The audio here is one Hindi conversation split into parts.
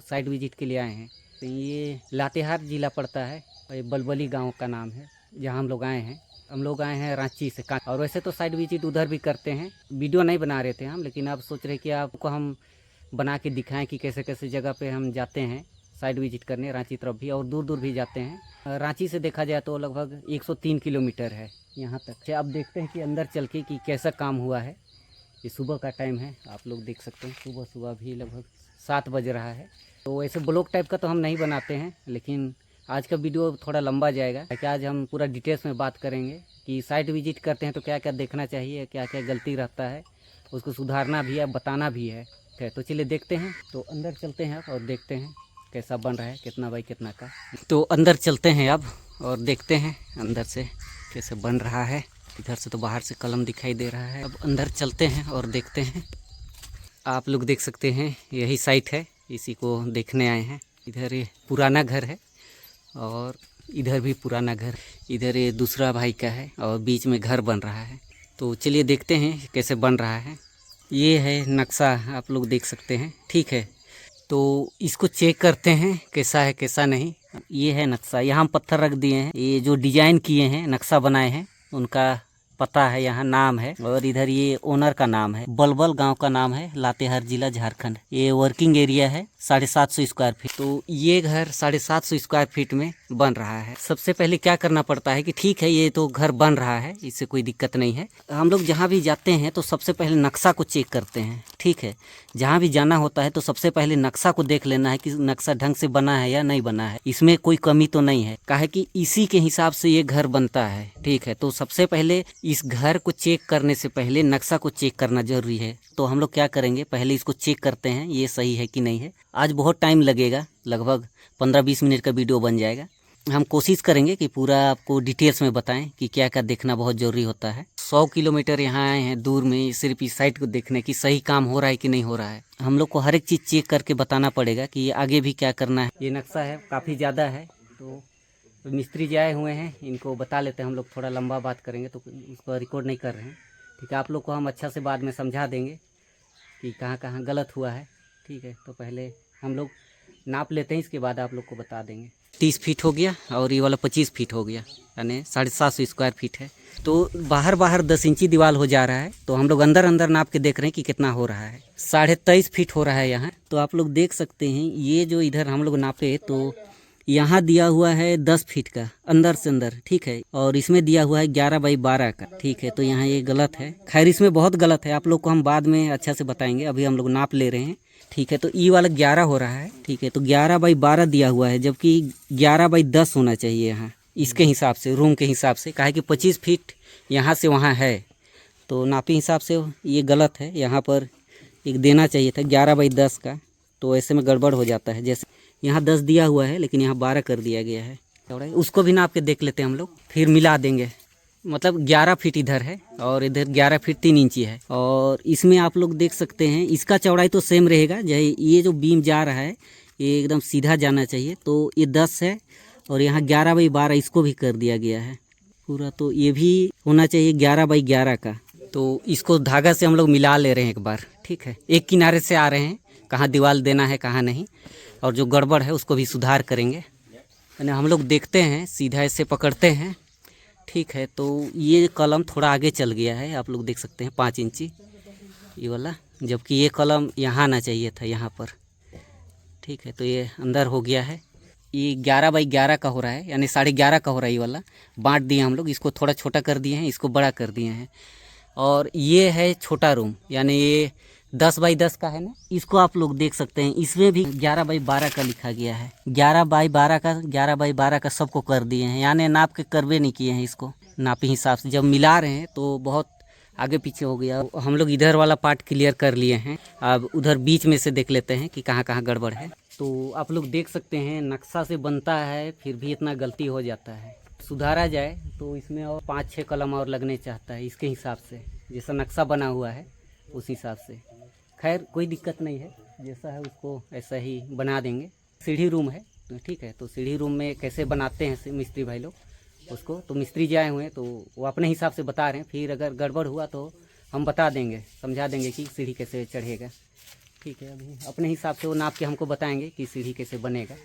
साइट विजिट के लिए आए हैं। तो ये लातेहार ज़िला पड़ता है, ये बलबली गांव का नाम है जहां हम लोग आए हैं। हम लोग आए हैं रांची से। और वैसे तो साइट विजिट उधर भी करते हैं, वीडियो नहीं बना रहे थे हम, लेकिन अब सोच रहे कि आपको हम बना के दिखाएं कि कैसे कैसे जगह पे हम जाते हैं साइट विजिट करने, रांची तरफ भी और दूर दूर भी जाते हैं। रांची से देखा जाए तो लगभग 103 किलोमीटर है यहाँ तक। अब देखते हैं कि अंदर चल के कि कैसा काम हुआ है। ये सुबह का टाइम है, आप लोग देख सकते हैं सुबह सुबह भी लगभग 7 बज रहा है। तो ऐसे ब्लॉग टाइप का तो हम नहीं बनाते हैं, लेकिन आज का वीडियो थोड़ा लंबा जाएगा कि आज हम पूरा डिटेल्स में बात करेंगे कि साइट विजिट करते हैं तो क्या क्या देखना चाहिए, क्या क्या गलती रहता है, उसको सुधारना भी है, बताना भी है। तो चलिए देखते हैं। तो अंदर चलते हैं और देखते हैं कैसा बन रहा है, कितना बाई कितना का। तो अंदर चलते हैं अब और देखते हैं अंदर से कैसे बन रहा है। इधर से तो बाहर से कलम दिखाई दे रहा है। अब अंदर चलते हैं और देखते हैं। आप लोग देख सकते हैं यही साइट है, इसी को देखने आए हैं। इधर ये पुराना घर है और इधर भी पुराना घर, इधर ये दूसरा भाई का है और बीच में घर बन रहा है। तो चलिए देखते हैं कैसे बन रहा है। ये है नक्शा, आप लोग देख सकते हैं, ठीक है। तो इसको चेक करते हैं कैसा है कैसा नहीं। ये है नक्शा, यहाँ पत्थर रख दिए हैं। ये जो डिजाइन किए हैं, नक्शा बनाए हैं, उनका पता है, यहाँ नाम है। और इधर ये ओनर का नाम है, बलबल गांव का नाम है, लातेहार जिला झारखंड। ये वर्किंग एरिया है 750 स्क्वायर फीट। तो ये घर 750 स्क्वायर फीट में बन रहा है। सबसे पहले क्या करना पड़ता है कि ठीक है ये तो घर बन रहा है, इससे कोई दिक्कत नहीं है। हम लोग जहाँ भी जाते हैं तो सबसे पहले नक्शा को चेक करते हैं, ठीक है। जहाँ भी जाना होता है तो सबसे पहले नक्शा को देख लेना है कि नक्शा ढंग से बना है या नहीं बना है, इसमें कोई कमी तो नहीं है। काहे कि इसी के हिसाब से ये घर बनता है, ठीक है। तो सबसे पहले इस घर को चेक करने से पहले नक्शा को चेक करना जरूरी है। तो हम लोग क्या करेंगे, पहले इसको चेक करते हैं ये सही है कि नहीं है। आज बहुत टाइम लगेगा, लगभग 15-20 मिनट का वीडियो बन जाएगा। हम कोशिश करेंगे कि पूरा आपको डिटेल्स में बताएं कि क्या क्या देखना बहुत ज़रूरी होता है। 100 किलोमीटर यहाँ आए हैं दूर में सिर्फ इस साइट को देखने की सही काम हो रहा है कि नहीं हो रहा है। हम लोग को हर एक चीज़ चेक करके बताना पड़ेगा कि ये आगे भी क्या करना है। ये नक्शा है, काफ़ी ज़्यादा है। तो मिस्त्री जी आए हुए हैं, इनको बता लेते हैं। हम लोग थोड़ा लंबा बात करेंगे तो उसको रिकॉर्ड नहीं कर रहे हैं, ठीक है। आप लोग को हम अच्छा से बाद में समझा देंगे कि कहाँ कहाँ गलत हुआ है, ठीक है। तो पहले हम लोग नाप लेते हैं, इसके बाद आप लोग को बता देंगे। 30 फीट हो गया और ये वाला 25 फीट हो गया, यानी 750 स्क्वायर फीट है। तो बाहर बाहर 10 इंची दीवार हो जा रहा है। तो हम लोग अंदर अंदर नाप के देख रहे हैं कि कितना हो रहा है। 23.5 फीट हो रहा है यहाँ। तो आप लोग देख सकते हैं ये जो इधर हम लोग नापे तो यहाँ दिया हुआ है 10 फीट का अंदर से अंदर, ठीक है। और इसमें दिया हुआ है 11x12 का, ठीक है। तो यहाँ ये गलत है, खैर इसमें बहुत गलत है। आप लोग को हम बाद में अच्छा से बताएंगे, अभी हम लोग नाप ले रहे हैं, ठीक है। तो ई वाला 11 हो रहा है, ठीक है। तो 11x12 दिया हुआ है, जबकि 11x10 होना चाहिए यहाँ इसके हिसाब से, रूम के हिसाब से। काहे कि 25 फीट यहाँ से वहाँ है, तो नापी हिसाब से ये गलत है। यहाँ पर एक देना चाहिए था 11x10 का, तो ऐसे में गड़बड़ हो जाता है। जैसे यहाँ 10 दिया हुआ है लेकिन यहाँ 12 कर दिया गया है। उसको भी नाप के देख लेते हैं हम लोग, फिर मिला देंगे। मतलब 11 फीट इधर है और इधर 11 फीट 3 इंची है। और इसमें आप लोग देख सकते हैं इसका चौड़ाई तो सेम रहेगा। ये जो बीम जा रहा है ये एकदम सीधा जाना चाहिए। तो ये 10 है और यहाँ 11x12 इसको भी कर दिया गया है पूरा। तो ये भी होना चाहिए 11x11 का। तो इसको धागा से हम लोग मिला ले रहे हैं एक बार, ठीक है। एक किनारे से आ रहे हैं, कहाँ दीवार देना है कहाँ नहीं, और जो गड़बड़ है उसको भी सुधार करेंगे। यानी हम लोग देखते हैं, सीधा ऐसे पकड़ते हैं, ठीक है। तो ये कलम थोड़ा आगे चल गया है, आप लोग देख सकते हैं 5 इंची ये वाला, जबकि ये कलम यहाँ आना चाहिए था, यहाँ पर, ठीक है। तो ये अंदर हो गया है। ये 11x11 का हो रहा है, यानी 11.5 का हो रहा है। ये वाला बांट दिए हम लोग, इसको थोड़ा छोटा कर दिए हैं, इसको बड़ा कर दिए हैं। और ये है छोटा रूम, यानी ये 10x10 का है ना। इसको आप लोग देख सकते हैं, इसमें भी 11x12 का लिखा गया है। 11x12 का सबको कर दिए हैं, यानी नाप के करवे नहीं किए हैं इसको नापी हिसाब से। जब मिला रहे हैं तो बहुत आगे पीछे हो गया। हम लोग इधर वाला पार्ट क्लियर कर लिए हैं, अब उधर बीच में से देख लेते हैं कि कहाँ कहाँ गड़बड़ है। तो आप लोग देख सकते हैं नक्शा से बनता है, फिर भी इतना गलती हो जाता है। सुधारा जाए तो इसमें और 5-6 कलम और लगने चाहता है, इसके हिसाब से जैसा नक्शा बना हुआ है उस हिसाब से। खैर कोई दिक्कत नहीं है, जैसा है उसको ऐसा ही बना देंगे। सीढ़ी रूम है, ठीक है। तो सीढ़ी रूम में कैसे बनाते हैं मिस्त्री भाई लोग उसको, तो मिस्त्री जी आए हुए हैं तो वो अपने हिसाब से बता रहे हैं। फिर अगर गड़बड़ हुआ तो हम बता देंगे, समझा देंगे कि सीढ़ी कैसे चढ़ेगा। ठीक है, अभी अपने हिसाब से वो नाप के हमको बताएंगे कि सीढ़ी कैसे बनेगा।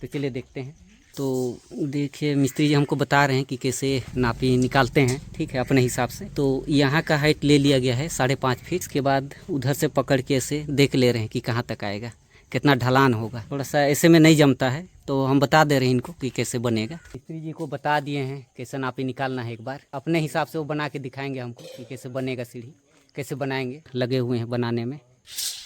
तो चलिए देखते हैं। तो देखिए मिस्त्री जी हमको बता रहे हैं कि कैसे नापी निकालते हैं, ठीक है, अपने हिसाब से। तो यहाँ का हाइट ले लिया गया है 5.5 फीट। इसके बाद उधर से पकड़ के ऐसे देख ले रहे हैं कि कहाँ तक आएगा, कितना ढलान होगा। थोड़ा सा ऐसे में नहीं जमता है, तो हम बता दे रहे हैं इनको कि कैसे बनेगा। मिस्त्री जी को बता दिए हैं कैसे नापी निकालना है। एक बार अपने हिसाब से वो बना के दिखाएंगे हमको कि कैसे बनेगा सीढ़ी, कैसे बनाएंगे। लगे हुए हैं बनाने में,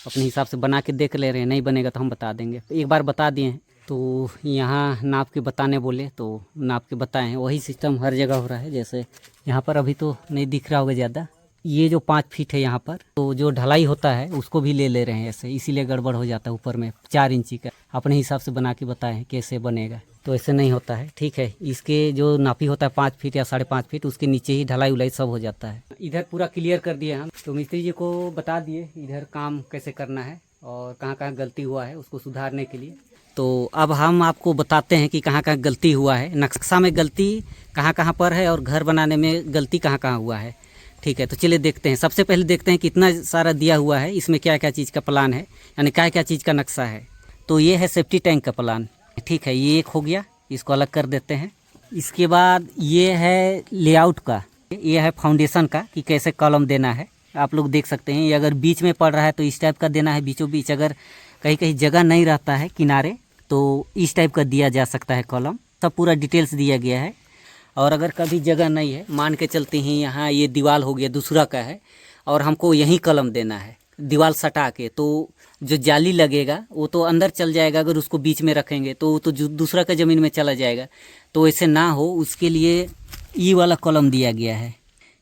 अपने हिसाब से बना के देख ले रहे हैं। नहीं बनेगा तो हम बता देंगे। एक बार बता दिए हैं, तो यहाँ नाप के बताने बोले तो नाप के बताए हैं। वही सिस्टम हर जगह हो रहा है। जैसे यहाँ पर अभी तो नहीं दिख रहा होगा ज़्यादा, ये जो 5 फीट है यहाँ पर, तो जो ढलाई होता है उसको भी ले रहे हैं ऐसे, इसीलिए गड़बड़ हो जाता है। ऊपर में 4 इंची का अपने हिसाब से बना के बताए हैं कैसे बनेगा। तो ऐसे नहीं होता है, ठीक है। इसके जो नापी होता है 5 फीट या 5.5 फीट, उसके नीचे ही ढलाई उलाई सब हो जाता है। इधर पूरा क्लियर कर दिए हम। तो मिस्त्री जी को बता दिए इधर काम कैसे करना है और कहाँ कहाँ गलती हुआ है उसको सुधारने के लिए। तो अब हम आपको बताते हैं कि कहाँ कहाँ गलती हुआ है, नक्शा में गलती कहाँ कहाँ पर है और घर बनाने में गलती कहाँ कहाँ हुआ है, ठीक है। तो चलिए देखते हैं। सबसे पहले देखते हैं कितना सारा दिया हुआ है, इसमें क्या क्या चीज़ का प्लान है, यानी क्या क्या चीज़ का नक्शा है। तो ये है सेफ्टी टैंक का प्लान, ठीक है। ये एक हो गया, इसको अलग कर देते हैं। इसके बाद ये है लेआउट का, ये है फाउंडेशन का कि कैसे कॉलम देना है। आप लोग देख सकते हैं, ये अगर बीच में पड़ रहा है तो इस टाइप का देना है बीचों बीच। अगर कहीं कहीं जगह नहीं रहता है किनारे, तो इस टाइप का दिया जा सकता है कॉलम। सब पूरा डिटेल्स दिया गया है। और अगर कभी जगह नहीं है, मान के चलते हैं यहाँ ये दीवार हो गया दूसरा का है और हमको यहीं कलम देना है दीवार सटा के, तो जो जाली लगेगा वो तो अंदर चल जाएगा। अगर उसको बीच में रखेंगे तो वो तो दूसरा का ज़मीन में चला जाएगा। तो ऐसे ना हो उसके लिए ई वाला कॉलम दिया गया है।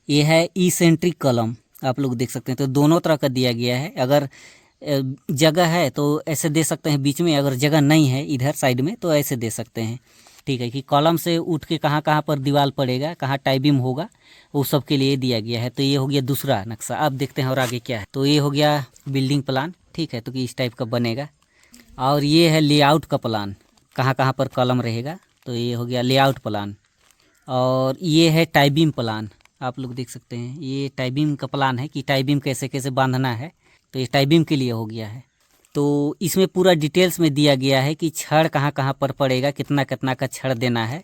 ये है ई सेंट्रिक कॉलम, आप लोग देख सकते हैं। तो दोनों तरह का दिया गया है। अगर जगह है तो ऐसे दे सकते हैं बीच में, अगर जगह नहीं है इधर साइड में तो ऐसे दे सकते हैं, ठीक है। कि कॉलम से उठ के कहाँ कहाँ पर दीवार पड़ेगा, कहाँ टाई बीम होगा, वो सब के लिए दिया गया है। तो ये हो गया दूसरा नक्शा। अब देखते हैं और आगे क्या है। तो ये हो गया बिल्डिंग प्लान, ठीक है। तो कि इस टाइप का बनेगा। और ये है लेआउट का प्लान, कहाँ कहाँ पर कॉलम रहेगा। तो ये हो गया लेआउट प्लान। और ये है टाई बीम प्लान, आप लोग देख सकते हैं। ये टाई बीम का प्लान है कि टाई बीम कैसे कैसे बांधना है। तो ये टाई बीम के लिए हो गया है। तो इसमें पूरा डिटेल्स में दिया गया है कि छड़ कहाँ कहाँ पर पड़ेगा, कितना कितना का छड़ देना है,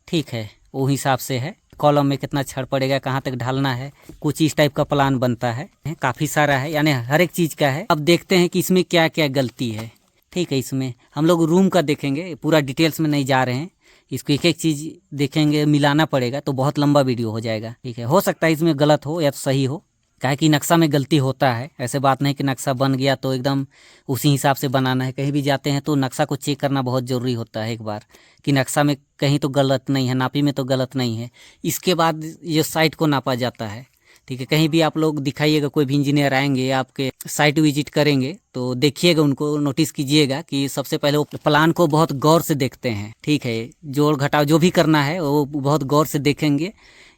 ठीक है। वो हिसाब से है कॉलम में कितना छड़ पड़ेगा, कहाँ तक ढालना है। कुछ इस टाइप का प्लान बनता है, काफ़ी सारा है, यानी हर एक चीज़ का है। अब देखते हैं कि इसमें क्या क्या गलती है, ठीक है। इसमें हम लोग रूम का देखेंगे, पूरा डिटेल्स में नहीं जा रहे हैं। इसको एक एक चीज़ देखेंगे, मिलाना पड़ेगा, तो बहुत लंबा वीडियो हो जाएगा, ठीक है। हो सकता है इसमें गलत हो या तो सही हो, काहे कि नक्शा में गलती होता है। ऐसे बात नहीं कि नक्शा बन गया तो एकदम उसी हिसाब से बनाना है। कहीं भी जाते हैं तो नक्शा को चेक करना बहुत ज़रूरी होता है एक बार, कि नक्शा में कहीं तो गलत नहीं है, नापी में तो गलत नहीं है। इसके बाद ये साइट को नापा जाता है, ठीक है। कहीं भी आप लोग दिखाइएगा, कोई भी इंजीनियर आएंगे आपके साइट विजिट करेंगे तो देखिएगा, उनको नोटिस कीजिएगा कि सबसे पहले वो प्लान को बहुत गौर से देखते हैं, ठीक है। जोड़ घटाव जो भी करना है वो बहुत गौर से देखेंगे।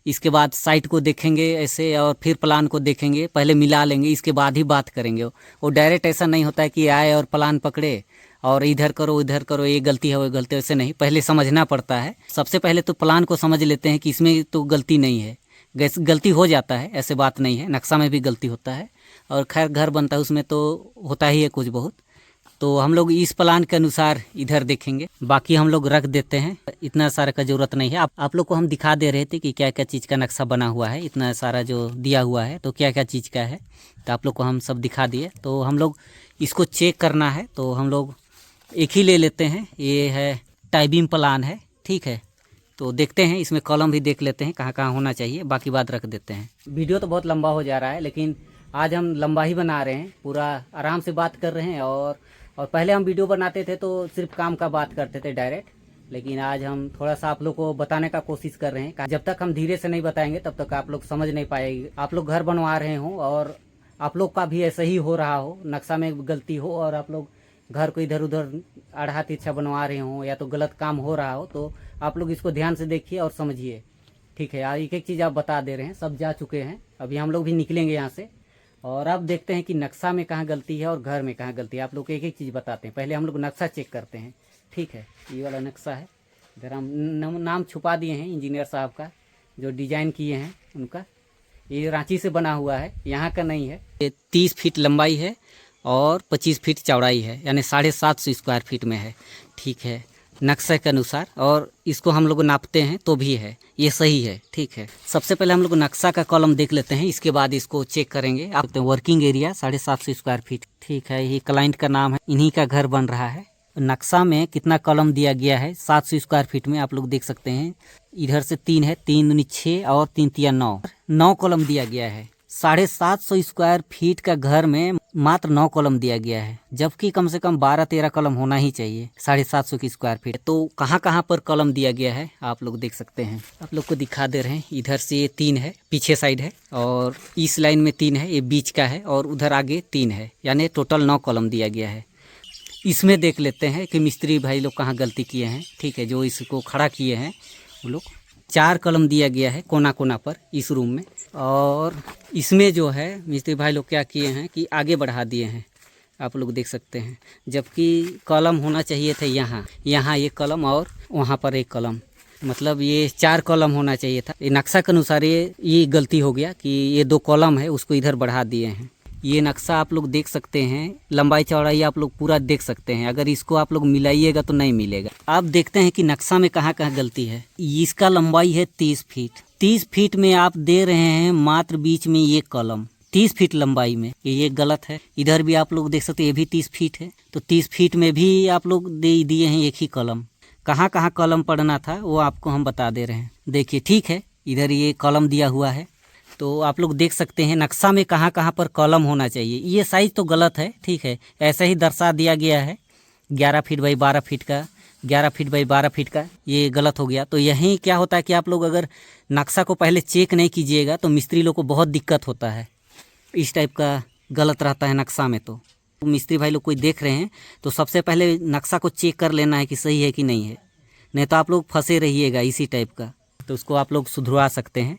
इसके बाद साइट को देखेंगे ऐसे, और फिर प्लान को देखेंगे, पहले मिला लेंगे, इसके बाद ही बात करेंगे। वो डायरेक्ट ऐसा नहीं होता है कि आए और प्लान पकड़े और इधर करो इधर करो, ये गलती है वो गलती है, ऐसे नहीं। पहले समझना पड़ता है। सबसे पहले तो प्लान को समझ लेते हैं कि इसमें तो गलती नहीं है। गलती हो जाता है, ऐसे बात नहीं है। नक्शा में भी गलती होता है, और खैर घर बनता है उसमें तो होता ही है कुछ बहुत। तो हम लोग इस प्लान के अनुसार इधर देखेंगे, बाकी हम लोग रख देते हैं। इतना सारा का जरूरत नहीं है। आप लोग को हम दिखा दे रहे थे कि क्या क्या चीज़ का नक्शा बना हुआ है। इतना सारा जो दिया हुआ है तो क्या क्या चीज़ का है, तो आप लोग को हम सब दिखा दिए। तो हम लोग इसको चेक करना है तो हम लोग एक ही ले लेते हैं। ये है टाई बीम प्लान है, ठीक है। तो देखते हैं, इसमें कॉलम भी देख लेते हैं कहाँ कहाँ होना चाहिए, बाकी बात रख देते हैं। वीडियो तो बहुत लंबा हो जा रहा है, लेकिन आज हम लंबा ही बना रहे हैं, पूरा आराम से बात कर रहे हैं। और पहले हम वीडियो बनाते थे तो सिर्फ काम का बात करते थे डायरेक्ट, लेकिन आज हम थोड़ा सा आप लोग को बताने का कोशिश कर रहे हैं। जब तक हम धीरे से नहीं बताएंगे तब तक आप लोग समझ नहीं पाएंगे। आप लोग घर बनवा रहे हो और आप लोग का भी ऐसा ही हो रहा हो, नक्शा में गलती हो और आप लोग घर को इधर उधर आधा तिरछा बनवा रहे हो या तो गलत काम हो रहा हो, तो आप लोग इसको ध्यान से देखिए और समझिए, ठीक है। यार एक एक चीज़ आप बता दे रहे हैं, सब जा चुके हैं, अभी हम लोग भी निकलेंगे यहाँ से। और अब देखते हैं कि नक्शा में कहाँ गलती है और घर में कहाँ गलती है। आप लोग को एक एक चीज़ बताते हैं। पहले हम लोग नक्शा चेक करते हैं, ठीक है। ये वाला नक्शा है, इधर हम नाम छुपा दिए हैं इंजीनियर साहब का, जो डिजाइन किए हैं उनका। ये रांची से बना हुआ है, यहाँ का नहीं है। ये 30 फीट लंबाई है और 25 फीट चौड़ाई है, यानी 750 स्क्वायर फीट में है। ठीक है, नक्शे के अनुसार, और इसको हम लोग नापते हैं तो भी है, ये सही है। ठीक है, सबसे पहले हम लोग नक्शा का कॉलम देख लेते हैं, इसके बाद इसको चेक करेंगे। आप वर्किंग एरिया 750 स्क्वायर फीट। ठीक है, ये क्लाइंट का नाम है, इन्हीं का घर बन रहा है। नक्शा में कितना कॉलम दिया गया है 700 स्क्वायर फीट में, आप लोग देख सकते हैं। इधर से 3 है, 3 दूनी 6 और 3 तिया 9 कॉलम दिया गया है। 750 स्क्वायर फीट का घर में मात्र 9 कॉलम दिया गया है, जबकि कम से कम 12-13 कॉलम होना ही चाहिए 750 की स्क्वायर फीट। तो कहाँ कहाँ पर कॉलम दिया गया है आप लोग देख सकते हैं, आप लोग को दिखा दे रहे हैं। इधर से ये 3 है, पीछे साइड है, और इस लाइन में 3 है, ये बीच का है, और उधर आगे 3 है, यानी टोटल 9 कॉलम दिया गया है। इसमें देख लेते हैं कि मिस्त्री भाई लोग कहाँ गलती किए हैं। ठीक है, जो इसको खड़ा किए हैं वो लोग। 4 कॉलम दिया गया है कोना कोना पर इस रूम में, और इसमें जो है मिस्त्री भाई लोग क्या किए हैं कि आगे बढ़ा दिए हैं, आप लोग देख सकते हैं। जबकि कॉलम होना चाहिए थे यहाँ एक कॉलम, और वहाँ पर एक कॉलम, मतलब ये 4 कॉलम होना चाहिए था। ये नक्शा के अनुसार ये गलती हो गया कि ये 2 कॉलम है उसको इधर बढ़ा दिए हैं। ये नक्शा आप लोग देख सकते हैं, लंबाई चौड़ाई आप लोग पूरा देख सकते हैं। अगर इसको आप लोग मिलाइएगा तो नहीं मिलेगा। आप देखते हैं कि नक्शा में कहाँ कहाँ गलती है। इसका लंबाई है 30 फीट, 30 फीट में आप दे रहे हैं मात्र बीच में एक कॉलम, 30 फीट लंबाई में, ये गलत है। इधर भी आप लोग देख सकते हैं, ये भी 30 फीट है, तो 30 फीट में भी आप लोग दे दिए हैं एक ही कॉलम। कहाँ कहाँ कॉलम पड़ना था वो आपको हम बता दे रहे हैं। देखिए, ठीक है, इधर ये कॉलम दिया हुआ है, तो आप लोग देख सकते हैं नक्शा में कहाँ कहाँ पर कॉलम होना चाहिए। ये साइज तो गलत है। ठीक है, ऐसा ही दर्शा दिया गया है 11 फीट बाई 12 फीट का, 11 फीट बाई 12 फीट का, ये गलत हो गया। तो यहीं क्या होता है कि आप लोग अगर नक्शा को पहले चेक नहीं कीजिएगा तो मिस्त्री लोग को बहुत दिक्कत होता है। इस टाइप का गलत रहता है नक्शा में। तो मिस्त्री भाई लोग कोई देख रहे हैं तो सबसे पहले नक्शा को चेक कर लेना है कि सही है कि नहीं है, नहीं तो आप लोग फंसे रहिएगा इसी टाइप का। तो उसको आप लोग सुधरवा सकते हैं।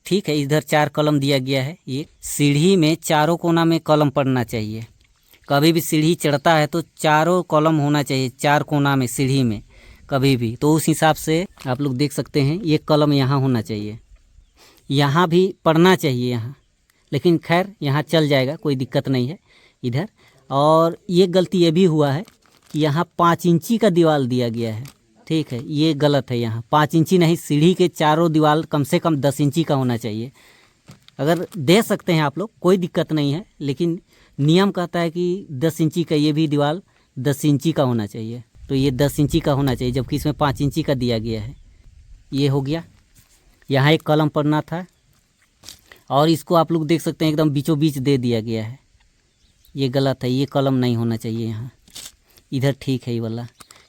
ठीक है, इधर 4 कॉलम दिया गया है। ये सीढ़ी में चारों कोना में कॉलम पड़ना चाहिए। कभी भी सीढ़ी चढ़ता है तो चारों कॉलम होना चाहिए 4 कोना में सीढ़ी में कभी भी। तो उस हिसाब से आप लोग देख सकते हैं, ये कॉलम यहाँ होना चाहिए, यहाँ भी पड़ना चाहिए यहाँ, लेकिन खैर यहाँ चल जाएगा, कोई दिक्कत नहीं है इधर। और ये गलती ये भी हुआ है कि यहाँ 5 इंची का दीवार दिया गया है। ठीक है, ये गलत है, यहाँ 5 इंची नहीं, सीढ़ी के चारों दीवार कम से कम 10 इंची का होना चाहिए। अगर दे सकते हैं आप लोग, कोई दिक्कत नहीं है, लेकिन नियम कहता है कि 10 इंची का ये भी दीवार 10 इंची का होना चाहिए। तो ये 10 इंची का होना चाहिए, जबकि इसमें 5 इंची का दिया गया है। ये हो गया, यहाँ एक कॉलम पड़ना था, और इसको आप लोग देख सकते हैं एकदम बीचों बीच दे दिया गया है, ये गलत है। ये कॉलम नहीं होना चाहिए यहाँ, इधर ठीक है ये वाला।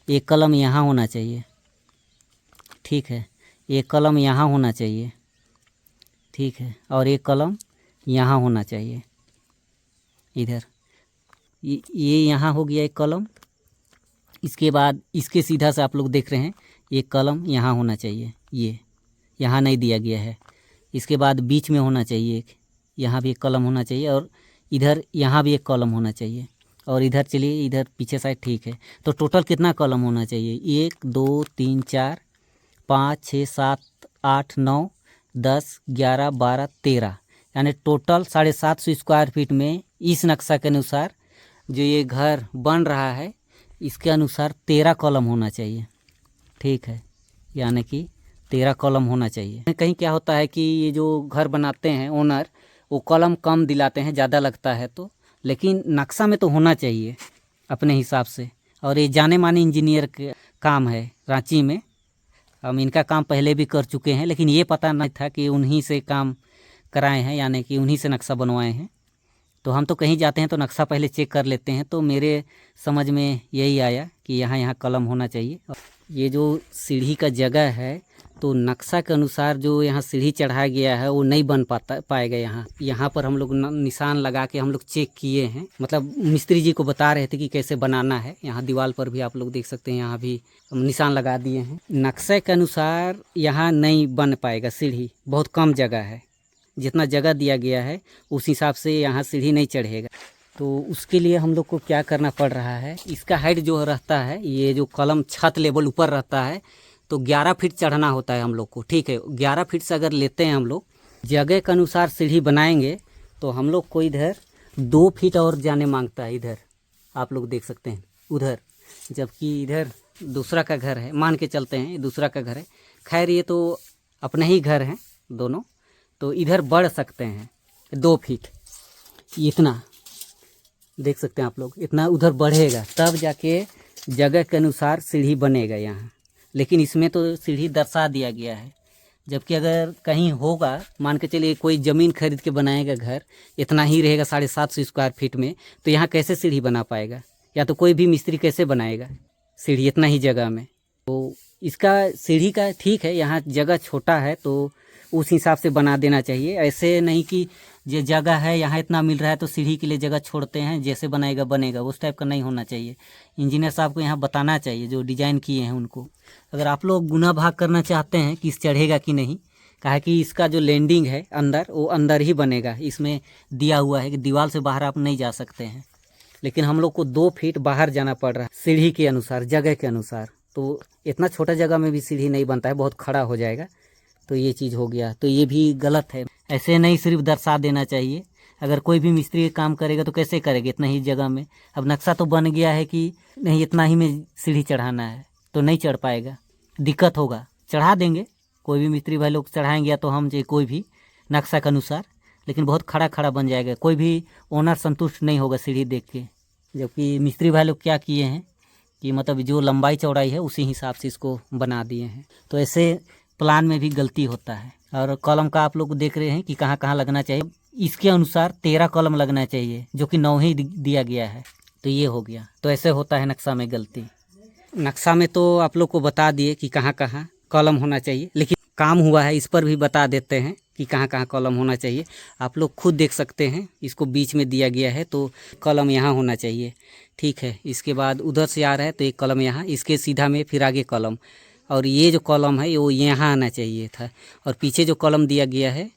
एक कॉलम यहाँ होना चाहिए। ठीक है, एक कॉलम यहाँ होना चाहिए। ठीक है, और एक कॉलम यहाँ होना चाहिए इधर। ये यहाँ हो गया एक कॉलम। इसके बाद इसके सीधा से आप लोग देख रहे हैं एक कॉलम यहाँ होना चाहिए, ये यहाँ नहीं दिया गया है। इसके बाद बीच में होना चाहिए एक, यहाँ भी एक कॉलम होना चाहिए, और इधर यहाँ भी एक कॉलम होना चाहिए, और इधर चलिए इधर पीछे साइड। ठीक है, तो टोटल कितना कॉलम होना चाहिए? 1 2 3 4 5 6 7 8 9 10 11 12 13, यानी टोटल 750 स्क्वायर फीट में इस नक्शा के अनुसार जो ये घर बन रहा है इसके अनुसार 13 कॉलम होना चाहिए। ठीक है, यानी कि 13 कॉलम होना चाहिए। कहीं क्या होता है कि ये जो घर बनाते हैं ओनर, वो कॉलम कम दिलाते हैं, ज़्यादा लगता है तो, लेकिन नक्शा में तो होना चाहिए अपने हिसाब से। और ये जाने माने इंजीनियर के काम है रांची में, हम इनका काम पहले भी कर चुके हैं, लेकिन ये पता नहीं था कि उन्हीं से काम कराए हैं, यानी कि उन्हीं से नक्शा बनवाए हैं। तो हम तो कहीं जाते हैं तो नक्शा पहले चेक कर लेते हैं, तो मेरे समझ में यही आया कि यहाँ कॉलम होना चाहिए। ये जो सीढ़ी का जगह है तो नक्शा के अनुसार जो यहाँ सीढ़ी चढ़ाया गया है वो नहीं बन पाएगा। यहाँ पर हम लोग निशान लगा के हम लोग चेक किए हैं, मतलब मिस्त्री जी को बता रहे थे कि कैसे बनाना है। यहाँ दीवार पर भी आप लोग देख सकते हैं, यहाँ भी हम निशान लगा दिए हैं। नक्शे के अनुसार यहाँ नहीं बन पाएगा सीढ़ी, बहुत कम जगह है, जितना जगह दिया गया है उस हिसाब से यहाँ सीढ़ी नहीं चढ़ेगा। तो उसके लिए हम लोग को क्या करना पड़ रहा है, इसका हाइट जो रहता है, ये जो कॉलम छत लेवल ऊपर रहता है तो 11 फीट चढ़ना होता है हम लोग को। ठीक है, 11 फीट से अगर लेते हैं हम लोग, जगह के अनुसार सीढ़ी बनाएंगे तो हम लोग को इधर 2 फीट और जाने मांगता है। इधर आप लोग देख सकते हैं उधर, जबकि इधर दूसरा का घर है, मान के चलते हैं दूसरा का घर है। खैर ये तो अपने ही घर हैं दोनों, तो इधर बढ़ सकते हैं 2 फीट, इतना देख सकते हैं आप लोग, इतना उधर बढ़ेगा तब जाके जगह के अनुसार सीढ़ी बनेगा यहाँ। लेकिन इसमें तो सीढ़ी दर्शा दिया गया है, जबकि अगर कहीं होगा, मान के चलिए कोई ज़मीन खरीद के बनाएगा घर, इतना ही रहेगा 750 स्क्वायर फीट में, तो यहाँ कैसे सीढ़ी बना पाएगा? या तो कोई भी मिस्त्री कैसे बनाएगा सीढ़ी इतना ही जगह में? तो इसका सीढ़ी का ठीक है, यहाँ जगह छोटा है तो उस हिसाब से बना देना चाहिए। ऐसे नहीं कि ये जगह है यहाँ इतना मिल रहा है तो सीढ़ी के लिए जगह छोड़ते हैं, जैसे बनाएगा बनेगा, उस टाइप का नहीं होना चाहिए। इंजीनियर साहब को यहाँ बताना चाहिए जो डिज़ाइन किए हैं उनको। अगर आप लोग गुना भाग करना चाहते हैं कि इस चढ़ेगा कि नहीं, कहा कि इसका जो लैंडिंग है अंदर, वो अंदर ही बनेगा। इसमें दिया हुआ है कि दीवार से बाहर आप नहीं जा सकते हैं, लेकिन हम लोग को 2 फीट बाहर जाना पड़ रहा है सीढ़ी के अनुसार, जगह के अनुसार। तो इतना छोटा जगह में भी सीढ़ी नहीं बनता है, बहुत खड़ा हो जाएगा। तो ये चीज़ हो गया, तो ये भी गलत है। ऐसे नहीं सिर्फ दर्शा देना चाहिए। अगर कोई भी मिस्त्री काम करेगा तो कैसे करेगा इतना ही जगह में? अब नक्शा तो बन गया है कि नहीं इतना ही में सीढ़ी चढ़ाना है, तो नहीं चढ़ पाएगा, दिक्कत होगा। चढ़ा देंगे, कोई भी मिस्त्री भाई लोग चढ़ाएंगे या तो हम जो कोई भी नक्शा के अनुसार, लेकिन बहुत खड़ा खड़ा बन जाएगा, कोई भी ओनर संतुष्ट नहीं होगा सीढ़ी देख के। जबकि मिस्त्री भाई लोग क्या किए हैं कि मतलब जो लंबाई चौड़ाई है उसी हिसाब से इसको बना दिए हैं। तो ऐसे प्लान में भी गलती होता है। और कॉलम का आप लोग देख रहे हैं कि कहाँ कहाँ लगना चाहिए, इसके अनुसार 13 कॉलम लगना चाहिए, जो कि 9 ही दिया गया है। तो ये हो गया, तो ऐसे होता है नक्शा में गलती। नक्शा में तो आप लोग को बता दिए कि कहाँ कहाँ कॉलम होना चाहिए, लेकिन काम हुआ है इस पर भी बता देते हैं कि कहाँ कहाँ कॉलम होना चाहिए। आप लोग खुद देख सकते हैं, इसको बीच में दिया गया है तो कॉलम यहाँ होना चाहिए, ठीक है। इसके बाद उधर से आ रहा है तो एक कॉलम यहाँ, इसके सीधा में फिर आगे कॉलम, और ये जो कॉलम है वो यहाँ आना चाहिए था, और पीछे जो कॉलम दिया गया है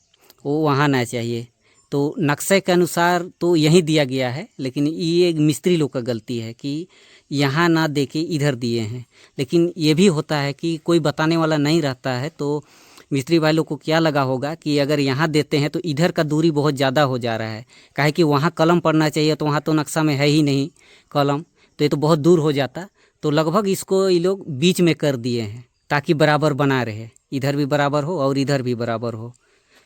वो वहाँ आना चाहिए। तो नक्शे के अनुसार तो यहीं दिया गया है, लेकिन ये मिस्त्री लोग का गलती है कि यहाँ ना दे के इधर दिए हैं। लेकिन ये भी होता है कि कोई बताने वाला नहीं रहता है, तो मिस्त्री भाई लोग को क्या लगा होगा कि अगर यहाँ देते हैं तो इधर का दूरी बहुत ज़्यादा हो जा रहा है, काहे कि वहाँ कलम पड़ना चाहिए, तो वहाँ तो नक्शा में है ही नहीं कलम, तो ये तो बहुत दूर हो जाता। तो लगभग इसको ये लोग बीच में कर दिए हैं ताकि बराबर बना रहे, इधर भी बराबर हो और इधर भी बराबर हो।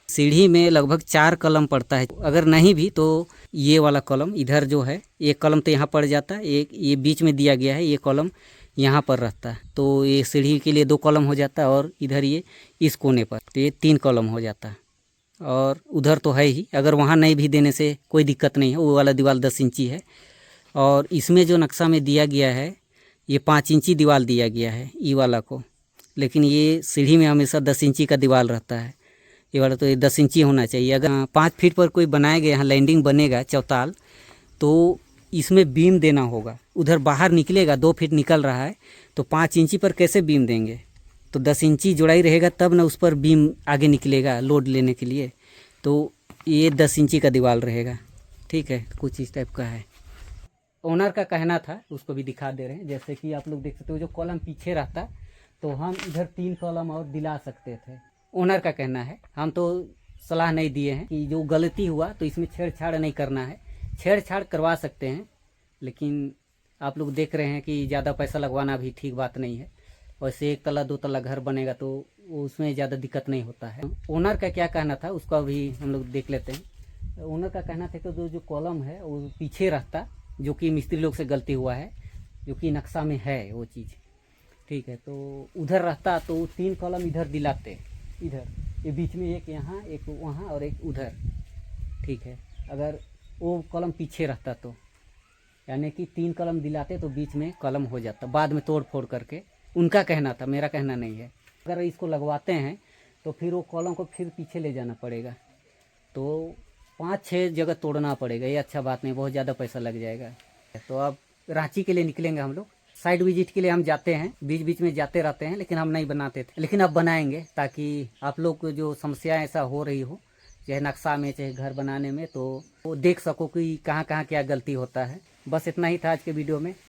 सीढ़ी में लगभग 4 कलम पड़ता है, अगर नहीं भी तो ये वाला कलम इधर जो है, एक कलम तो यहाँ पड़ जाता है, एक ये बीच में दिया गया है, ये कलम यहाँ पर रहता है, तो ये सीढ़ी के लिए 2 कलम हो जाता है, और इधर ये इस कोने पर तो ये 3 कलम हो जाता है। और उधर तो है ही, अगर वहाँ नहीं भी देने से कोई दिक्कत नहीं है, वो वाला दीवार 10 इंची है। और इसमें जो नक्शा में दिया गया है ये 5 इंची दीवार दिया गया है ई वाला को, लेकिन ये सीढ़ी में हमेशा 10 इंची का दीवार रहता है, ये वाला तो ये 10 इंची होना चाहिए। अगर 5 फीट पर कोई बनाएगा, यहाँ लैंडिंग बनेगा चौताल, तो इसमें बीम देना होगा। उधर बाहर निकलेगा, 2 फीट निकल रहा है, तो 5 इंची पर कैसे बीम देंगे? तो 10 इंची जुड़ाई रहेगा तब ना उस पर बीम आगे निकलेगा लोड लेने के लिए। तो ये 10 इंची का दीवार रहेगा, ठीक है, कुछ इस टाइप का है। ओनर का कहना था, उसको भी दिखा दे रहे हैं, जैसे कि आप लोग देख सकते हो जो कॉलम पीछे रहता तो हम इधर 3 कॉलम और दिला सकते थे। ओनर का कहना है, हम तो सलाह नहीं दिए हैं कि जो गलती हुआ तो इसमें छेड़छाड़ नहीं करना है। छेड़छाड़ करवा सकते हैं, लेकिन आप लोग देख रहे हैं कि ज़्यादा पैसा लगवाना भी ठीक बात नहीं है। वैसे 1 तला 2 तला घर बनेगा तो उसमें ज़्यादा दिक्कत नहीं होता है। ओनर का क्या कहना था उसका भी हम लोग देख लेते हैं। ओनर का कहना था कि जो कॉलम है वो पीछे रहता, जो कि मिस्त्री लोग से गलती हुआ है, जो कि नक्शा में है वो चीज़, ठीक है। तो उधर रहता तो 3 कॉलम इधर दिलाते, इधर ये बीच में एक यहाँ एक वहाँ और एक उधर, ठीक है। अगर वो कॉलम पीछे रहता तो यानी कि 3 कॉलम दिलाते तो बीच में कॉलम हो जाता, बाद में तोड़ फोड़ करके। उनका कहना था, मेरा कहना नहीं है। अगर इसको लगवाते हैं तो फिर वो कॉलम को फिर पीछे ले जाना पड़ेगा, तो 5-6 जगह तोड़ना पड़ेगा, ये अच्छा बात नहीं, बहुत ज़्यादा पैसा लग जाएगा। तो अब रांची के लिए निकलेंगे हम लोग, साइड विजिट के लिए हम जाते हैं, बीच बीच में जाते रहते हैं, लेकिन हम नहीं बनाते थे, लेकिन अब बनाएंगे ताकि आप लोग को जो समस्या ऐसा हो रही हो, चाहे नक्शा में चाहे घर बनाने में, तो वो देख सको कि कहाँ कहाँ क्या गलती होता है। बस इतना ही था आज के वीडियो में।